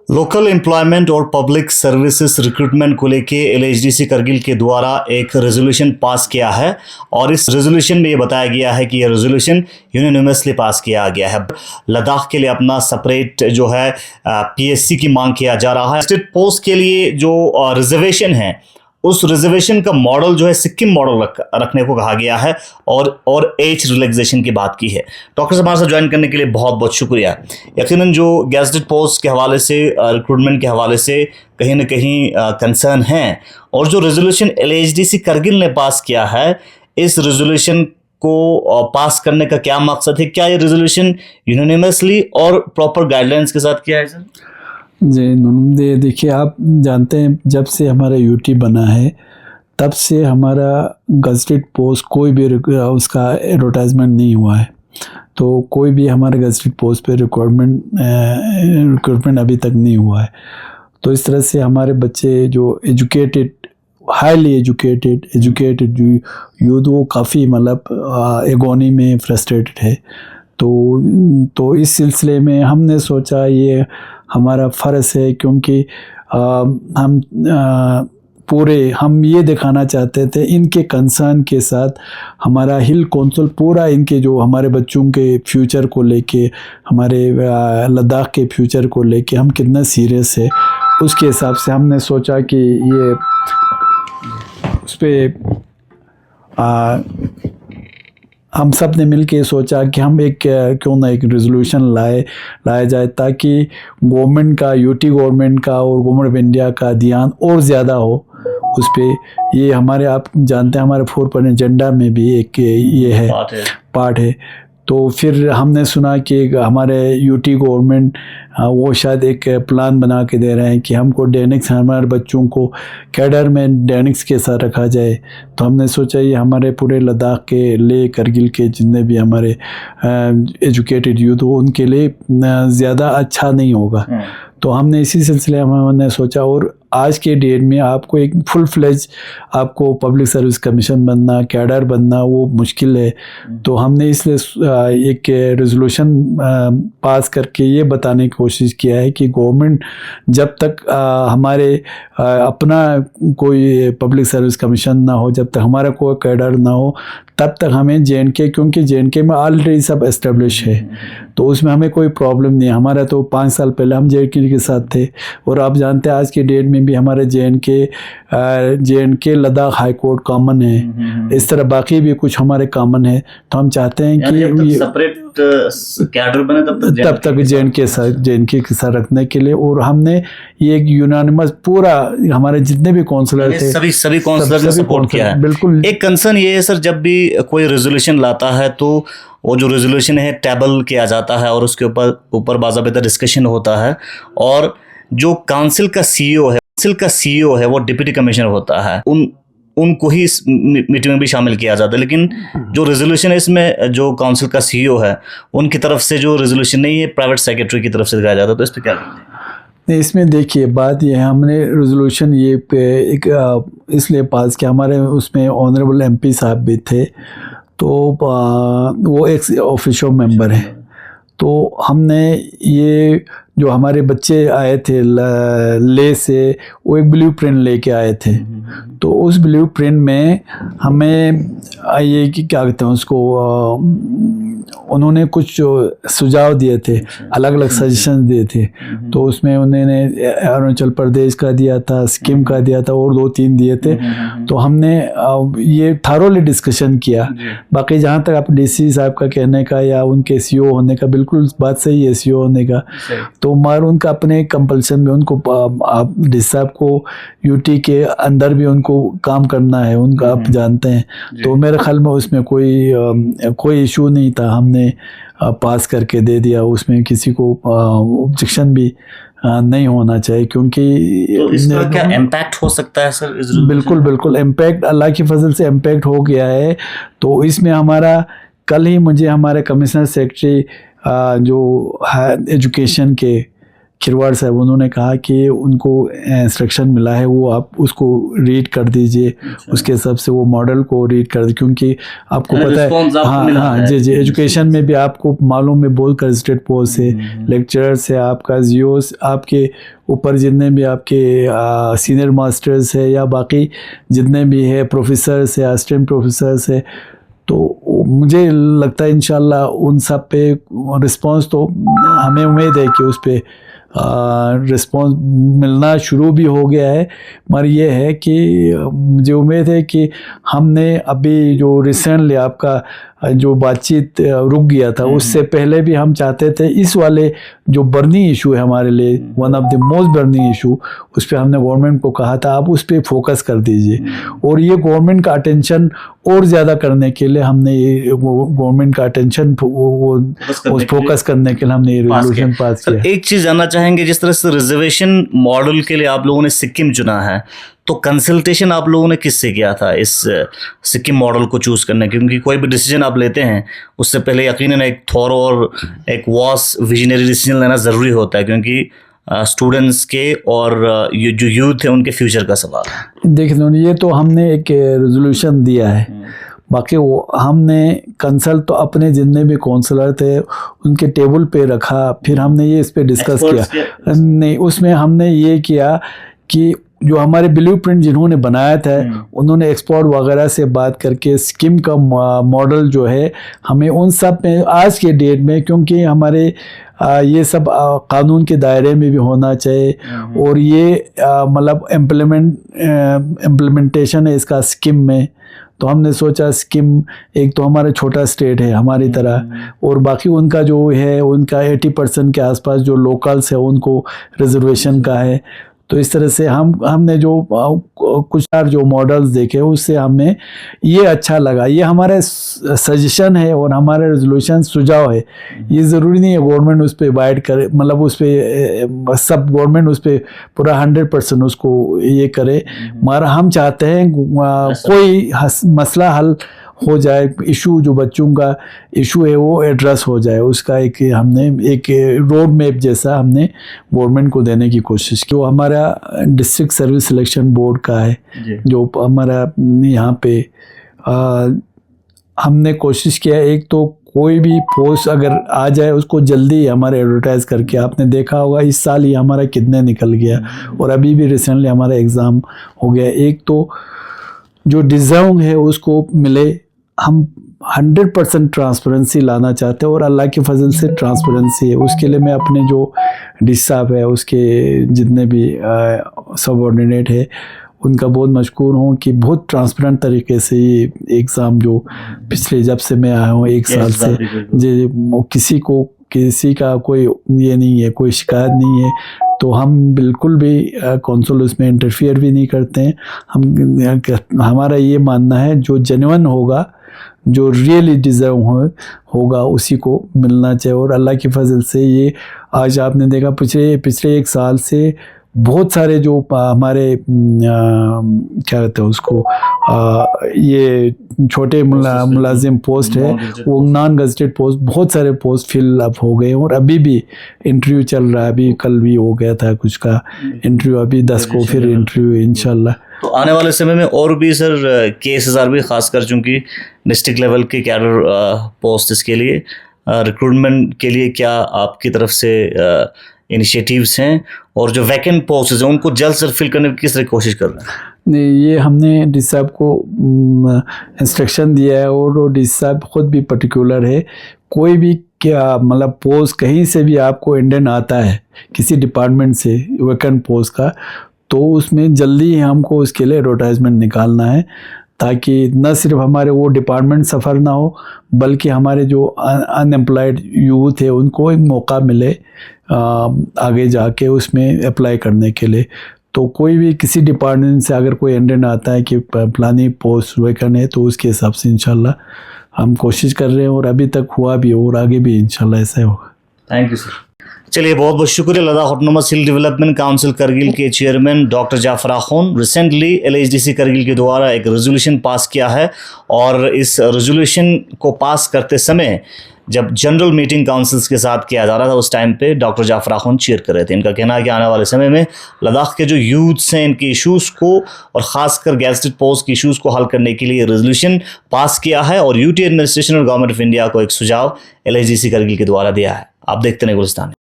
Local employment और public services recruitment को लेके एलएचडीसी करगिल के द्वारा एक रेजोल्यूशन पास किया है और इस रेजोल्यूशन में ये बताया गया है कि ये रेजोल्यूशन यूनिनोमसली पास किया गया है। लद्दाख के लिए अपना सेपरेट जो है पीएससी की मांग किया जा रहा है। स्टेट पोस्ट के लिए जो रिजर्वेशन है उस रिजर्वेशन का मॉडल जो है सिक्किम मॉडल रखने को कहा गया है और एज रिलैक्सेशन की बात की है। डॉक्टर साहब हमारे साथ ज्वाइन करने के लिए बहुत बहुत शुक्रिया। यकीनन जो गैजेटेड पोस्ट के हवाले से रिक्रूटमेंट के हवाले से कहीं ना कहीं कंसर्न है और जो रेजोल्यूशन एलएचडीसी करगिल ने पास किया है इस रेजोल्यूशन को पास करने का क्या मकसद है? क्या ये रेजोल्यूशन यूनानिमसली और प्रॉपर गाइडलाइंस के साथ किया है सर? जी देखिए, आप जानते हैं जब से हमारा यूटी बना है तब से हमारा गज़टेड पोस्ट कोई भी उसका एडवर्टाइजमेंट नहीं हुआ है। तो कोई भी हमारे गज़टेड पोस्ट पे रिक्रूटमेंट अभी तक नहीं हुआ है। तो इस तरह से हमारे बच्चे जो एजुकेटेड हाईली एजुकेटेड जो यूथ वो काफ़ी मतलब एगोनी में फ्रस्ट्रेटेड है। तो इस सिलसिले में हमने सोचा ये हमारा फ़र्ज़ है, क्योंकि हम ये दिखाना चाहते थे इनके कंसर्न के साथ हमारा हिल कौंसिल पूरा इनके जो हमारे बच्चों के फ्यूचर को लेके हमारे लद्दाख के फ्यूचर को लेके हम कितना सीरियस है उसके हिसाब से हमने सोचा कि ये उस पर हम सब ने मिल के सोचा कि हम क्यों ना एक रेजोल्यूशन लाया जाए ताकि गवर्नमेंट का यूटी गवर्नमेंट का और गवर्नमेंट ऑफ इंडिया का ध्यान और ज़्यादा हो उस पर। ये हमारे आप जानते हैं हमारे 4 पॉइंट एजेंडा में भी एक ये है पार्ट है। तो फिर हमने सुना कि हमारे यूटी गवर्नमेंट वो शायद एक प्लान बना के दे रहे हैं कि हमको डेनिक्स हमारे बच्चों को कैडर में डेनिक्स के साथ रखा जाए। तो हमने सोचा ये हमारे पूरे लद्दाख के लिए करगिल के जितने भी हमारे एजुकेटेड यूथ हो उनके लिए ज़्यादा अच्छा नहीं होगा। तो हमने इसी सिलसिले में हमने सोचा और आज के डेट में आपको एक फुल फ्लेज आपको पब्लिक सर्विस कमीशन बनना कैडर बनना वो मुश्किल है। तो हमने इसलिए एक रेजोल्यूशन पास करके ये बताने की कोशिश किया है कि गवर्नमेंट जब तक हमारे अपना कोई पब्लिक सर्विस कमीशन ना हो, जब तक हमारा कोई कैडर ना हो, तब तक हमें जेएनके, क्योंकि जेएनके में ऑलरेडी सब एस्टेब्लिश है तो उसमें हमें कोई प्रॉब्लम नहीं है। हमारा तो 5 साल पहले हम जेएनके के साथ थे और आप जानते हैं आज के डेट में भी हमारे JNK Ladakh high court common है। इस तरह बाकी भी कुछ हमारे कॉमन है। तो हम चाहते हैं कि सेपरेट कैडर बने तब तक जेएनके के साथ रखने के लिए। और हमने ये एक यूनानिमस पूरा हमारे जितने भी काउंसलर थे सभी काउंसलर ने सपोर्ट किया है। बिल्कुल। एक कंसर्न ये है सर, जब भी कोई रेजोल्यूशन लाता है तो वो जो रेजोल्यूशन है टेबल किया जाता है और उसके ऊपर बाज़ाबिता डिस्कशन होता है और जो काउंसिल का सीईओ है वो डिप्टी कमिश्नर होता है, उनको ही इस मीटिंग में भी शामिल किया जाता है। लेकिन जो रेजोल्यूशन है इसमें जो काउंसिल का सीईओ है उनकी तरफ से जो रेजोल्यूशन नहीं है प्राइवेट सेक्रेटरी की तरफ से दिखाया जाता है। तो इस पर क्या कहते हैं? नहीं, इसमें देखिए बात ये है, हमने रेजोल्यूशन ये पे एक इसलिए पास किया, हमारे उसमें ऑनरेबल एमपी साहब भी थे तो वो एक ऑफिशियल मेंबर है। तो हमने ये जो हमारे बच्चे आए थे ले से वो एक ब्लू प्रिंट लेके आए थे। तो उस ब्लू प्रिंट में हमें ये कि क्या कहते हैं उसको उन्होंने कुछ सुझाव दिए थे, अलग अलग सजेशन दिए थे। तो उसमें उन्होंने अरुणाचल प्रदेश का दिया था, सिक्किम का दिया था और 2-3 दिए थे। तो हमने ये थारोली डिस्कशन किया। बाकी जहाँ तक आप डीसी साहब का कहने का या उनके सीईओ होने का, बिल्कुल बात सही है सीईओ होने का। तो मार उनका अपने कंपल्सन में उनको आप डी साहब को यूटी के अंदर भी उनको काम करना है उनका, आप जानते हैं। तो मेरे ख्याल में उसमें कोई इशू नहीं था, हमने पास करके दे दिया। उसमें किसी को ऑब्जेक्शन भी नहीं होना चाहिए, क्योंकि तो इसका क्या इम्पैक्ट हो सकता है सर? बिल्कुल इम्पैक्ट अल्लाह की फजल से इम्पैक्ट हो गया है। तो इसमें हमारा कल ही मुझे हमारे कमिश्नर सेक्रेटरी जो है एजुकेशन के खिरवाड़ साहब, उन्होंने कहा कि उनको इंस्ट्रक्शन मिला है, वो आप उसको रीड कर दीजिए, उसके हिसाब से वो मॉडल को रीड कर दीजिए, क्योंकि आपको पता है हाँ जी एजुकेशन में भी आपको मालूम है बहुत कंस्टेंट पोस्ट है, लेक्चरर्स है, आपका जियोस, आपके ऊपर जितने भी आपके सीनियर मास्टर्स है या बाकी जितने भी है प्रोफेसर्स है, असिस्टेंट प्रोफेसर्स है, तो मुझे लगता है इंशाल्लाह उन सब पे रिस्पांस तो हमें उम्मीद है कि उस पे रिस्पांस मिलना शुरू भी हो गया है। मगर ये है कि मुझे उम्मीद है कि हमने अभी जो रिसेंटली आपका जो बातचीत रुक गया था, उससे पहले भी हम चाहते थे इस वाले जो बर्निंग इशू है हमारे लिए, one of the most burning issue, उस पर हमने गवर्नमेंट को कहा था आप उस पर फोकस कर दीजिए, और ये गवर्नमेंट का अटेंशन और ज़्यादा करने के लिए हमने ये गवर्नमेंट का अटेंशन फोकस करने के लिए हमने ये रेजोल्यूशन पास किया। एक चीज़ जानना चाहेंगे, जिस तरह से रिजर्वेशन मॉडल के लिए आप लोगों ने सिक्किम चुना है, तो कंसल्टेशन आप लोगों ने किससे किया था इस सिक्किम मॉडल को चूज़ करने की? क्योंकि कोई भी डिसीजन आप लेते हैं उससे पहले यकीनन एक थॉरो और एक वास्ट विजनरी डिसीजन लेना ज़रूरी होता है, क्योंकि स्टूडेंट्स के और ये जो यूथ है उनके फ्यूचर का सवाल है। देखिए ये तो हमने एक रेजोल्यूशन दिया है, बाकी वो हमने कंसल्ट तो अपने जितने भी काउंसलर थे उनके टेबल पे रखा, फिर हमने ये इस पे डिस्कस किया नहीं, उसमें हमने ये किया कि जो हमारे ब्लूप्रिंट जिन्होंने बनाया था उन्होंने एक्सपर्ट वगैरह से बात करके स्कीम का मॉडल जो है हमें उन सब में आज के डेट में, क्योंकि हमारे ये सब कानून के दायरे में भी होना चाहिए, और ये मतलब इम्प्लीमेंटेशन है इसका स्कीम में, तो हमने सोचा स्कीम एक तो हमारा छोटा स्टेट है हमारी तरह, और बाकी उनका जो है उनका 80% के आसपास जो लोकल्स है उनको रिजर्वेशन का है, तो इस तरह से हमने जो कुछ जो मॉडल्स देखे उससे हमें ये अच्छा लगा। ये हमारा सजेशन है और हमारा रेजोल्यूशन सुझाव है, ये ज़रूरी नहीं है गवर्नमेंट उस पर वाइड करे, मतलब उस पर सब गवर्नमेंट उस पर पूरा 100% उसको ये करे, मगर हम चाहते हैं कोई मसला हल हो जाए, इशू जो बच्चों का इशू है वो एड्रेस हो जाए, उसका एक हमने एक रोड मैप जैसा हमने गवर्नमेंट को देने की कोशिश की। वो हमारा डिस्ट्रिक्ट सर्विस सिलेक्शन बोर्ड का है जो हमारा यहाँ पे हमने कोशिश किया, एक तो कोई भी पोस्ट अगर आ जाए उसको जल्दी हमारे एडवर्टाइज करके, आपने देखा होगा इस साल ही हमारा कितने निकल गया, और अभी भी रिसेंटली हमारा एग्ज़ाम हो गया। एक तो जो डिज़र्व है उसको मिले, हम 100% ट्रांसपेरेंसी लाना चाहते हैं, और अल्लाह के फजल से ट्रांसपेरेंसी है, उसके लिए मैं अपने जो डी साहब है उसके जितने भी सबऑर्डिनेट है उनका बहुत मशकूर हूँ कि बहुत ट्रांसपेरेंट तरीके से ये एग्ज़ाम जो पिछले जब से मैं आया हूँ 1 साल से, किसी का कोई ये नहीं है, कोई शिकायत नहीं है, तो हम बिल्कुल भी कौंसल उसमें इंटरफियर भी नहीं करते हैं। हमारा ये मानना है जो जेन्युइन होगा, जो रियली डिज़र्व होगा उसी को मिलना चाहिए, और अल्लाह की फजल से ये आज आपने देखा पिछले 1 साल से बहुत सारे जो हमारे क्या कहते हैं उसको ये छोटे मुलाजिम पोस्ट है, वो नॉन गजटेड पोस्ट, बहुत सारे पोस्ट फिल अप हो गए, और अभी भी इंटरव्यू चल रहा है, अभी कल भी हो गया था कुछ का इंटरव्यू, अभी 10 को फिर इंटरव्यू इंशाल्लाह। तो आने वाले समय में और भी सर केसेस भी खास कर चूँकि डिस्ट्रिक्ट लेवल के कैडर पोस्ट इसके लिए रिक्रूटमेंट के लिए क्या आपकी तरफ से इनिशिएटिव्स हैं, और जो वैकेंट पोस्ट हैं उनको जल्द से फिल करने की किस तरह कोशिश कर रहे हैं? नहीं, ये हमने डी साहब को इंस्ट्रक्शन दिया है, और डी साहब खुद भी पर्टिकुलर है, कोई भी क्या मतलब पोस्ट कहीं से भी आपको इंडियन आता है किसी डिपार्टमेंट से वैकेंट पोस्ट का, तो उसमें जल्दी हमको उसके लिए एडवर्टाइजमेंट निकालना है, ताकि न सिर्फ हमारे वो डिपार्टमेंट सफ़र ना हो, बल्कि हमारे जो अनएम्प्लॉयड यूथ है उनको एक मौका मिले आगे जाके उसमें अप्लाई करने के लिए। तो कोई भी किसी डिपार्टमेंट से अगर कोई इंडियन आता है कि फलानी पोस्ट वैकेंट है, तो उसके हिसाब से इंशाल्लाह हम कोशिश कर रहे हैं, और अभी तक हुआ भी और आगे भी इंशाल्लाह ऐसा होगा। Thank you sir. चलिए बहुत बहुत शुक्रिया। लद्दाख ऑटोनोमस हिल डेवलपमेंट काउंसिल करगिल के चेयरमैन डॉक्टर जाफर आखून रिसेंटली LHDC करगिल के द्वारा एक रेजोल्यूशन पास किया है, और इस रेजोल्यूशन को पास करते समय जब जनरल मीटिंग काउंसिल्स के साथ किया जा रहा था, उस टाइम पे डॉक्टर जाफर आखुंद चीयर कर रहे थे। इनका कहना है कि आने वाले समय में लद्दाख के जो यूथ्स हैं, इनके इशूज़ को और ख़ासकर गैजेटेड पोस्ट के इशूज़ को हल करने के लिए रेजोल्यूशन पास किया है और यूटी एडमिनिस्ट्रेशन और गवर्नमेंट ऑफ इंडिया को एक सुझाव LHDC करगिल के द्वारा दिया है। आप देखते हैं गुलिस्तान।